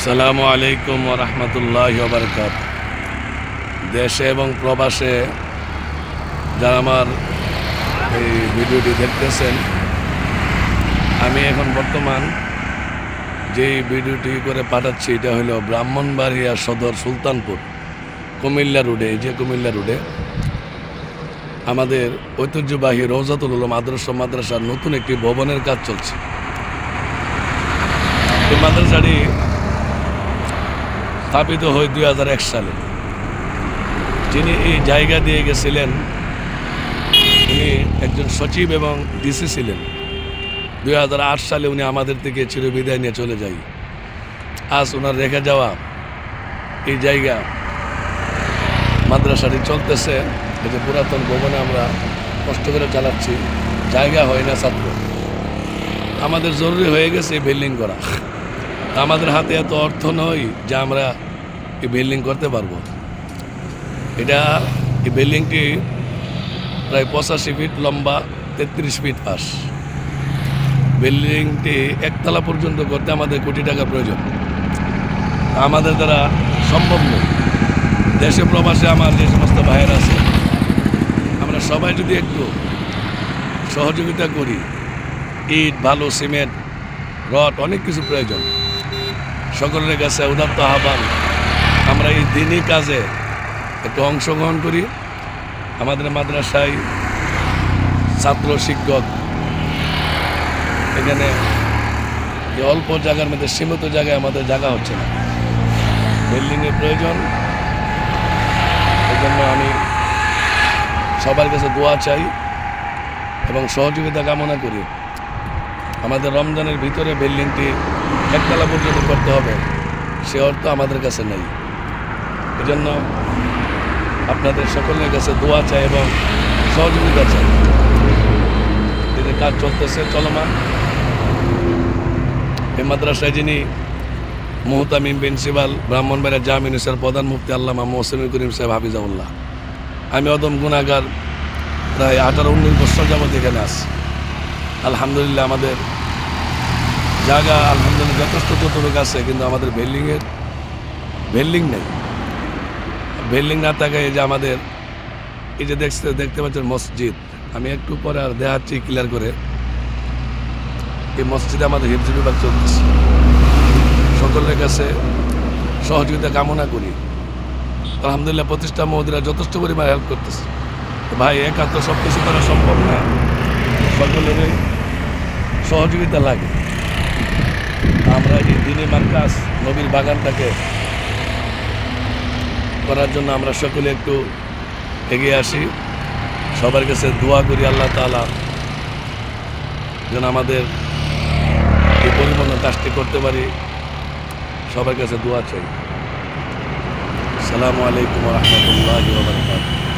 আসসালামু আলাইকুম ওয়া রাহমাতুল্লাহি ওয়া বারাকাতুহু। দেশে এবং প্রবাসে যারা আমার এই ভিডিওটি দেখতেছেন, আমি এখন বর্তমান যেই ভিডিওটি করে পাঠাচ্ছি এটা হলো ব্রাহ্মণবাড়িয়া সদর সুলতানপুর কুমিল্লা রোডে। এই যে কুমিল্লা রোডে আমাদের ঐতিহ্যবাহী রওজাতুল উলুম মাদ্রাসার নতুন একটি ভবনের কাজ চলছে। এই মাদ্রাসাটি স্থাপিত হয় 2001 সালে। যিনি এই জায়গা দিয়ে গেছিলেন উনি একজন সচিব এবং ডিসি ছিলেন। 2008 সালে উনি আমাদের থেকে চিরবিদায় নিয়ে চলে যায়। আজ ওনার রেখে যাওয়া এই জায়গা মাদ্রাসাটি চলতেছে। এই যে পুরাতন ভবনে আমরা কষ্ট করে চালাচ্ছি, জায়গা হয় না ছাত্র। আমাদের জরুরি হয়ে গেছে বিল্ডিং করা। আমাদের হাতে এত অর্থ নয় যে আমরা এই বিল্ডিং করতে পারবো। এই বিল্ডিংটি প্রায় 85 ফিট লম্বা, 33 ফিট পাশ। বিল্ডিংটি একতলা পর্যন্ত করতে আমাদের কোটি টাকা প্রয়োজন। আমাদের দ্বারা সম্ভব নয়। দেশে প্রবাসে আমার যে সমস্ত ভাইয়েরা আছে, আমরা সবাই যদি একটু সহযোগিতা করি, ইট, বালু, সিমেন্ট, রড, অনেক কিছু প্রয়োজন। সকলের কাছে উদাত্ত আহ্বান, আমরা এই দিনই কাজে একটু অংশগ্রহণ করি। আমাদের মাদ্রাসায় ছাত্র শিক্ষক এখানে যে অল্প জায়গার মধ্যে, সীমিত জায়গায় আমাদের জায়গা হচ্ছে না, বিল্ডিংয়ের প্রয়োজন। এই জন্য আমি সবার কাছে দোয়া চাই এবং সহযোগিতা কামনা করি। আমাদের রমজানের ভিতরে বিল্ডিংটি একতলা পর্যন্ত করতে হবে, সে অর্থ আমাদের কাছে নেই। এই জন্য আপনাদের সকলের কাছে দোয়া চাই এবং সহযোগিতা চাই। এদের কাজ চলতেছে, চলমান। এই মাদ্রাসায় যিনি মুহতামিম প্রিন্সিপাল, ব্রাহ্মণবাড়িয়া জামে নূসিয়ার প্রধান মুফতি আল্লামা মোহসিনুল করিম সাহেব হাফিজাউল্লাহ। আমি অদম গুনাহগার, প্রায় 18-19 বছর যাবত এখানে আছি। আলহামদুলিল্লাহ আমাদের জায়গা আলহামদুলিল্লাহ যথেষ্ট যতটুকু আছে, কিন্তু আমাদের বিল্ডিং নেই। বিল্ডিং না থাকায় যে আমাদের এই যে দেখতে পাচ্ছেন মসজিদ, আমি একটু পরে আর দেখাচ্ছি ক্লিয়ার করে। এই মসজিদে আমাদের হিফজ বিভাগ চলতেছে। সকলের কাছে সহযোগিতা কামনা করি। আলহামদুলিল্লাহ প্রতিষ্ঠা মহোদয়রা যথেষ্ট পরিমাণে হেল্প করতেছে। ভাই, একা তো সব কিছু করা সম্ভব না, সকলেরই সহযোগিতা লাগে। আমরা এই দিনী মার্কাজ নবীর বাগানটাকে করার জন্য আমরা সকলে একটু এগিয়ে আসি। সবার কাছে দোয়া করি আল্লাহ তাআলা যেন আমাদের এই পরিপূর্ণ কাজটি করতে পারি। সবার কাছে দোয়া চাই। আসসালামু আলাইকুম ওয়া রাহমাতুল্লাহি ওয়া বারাকাতুহু।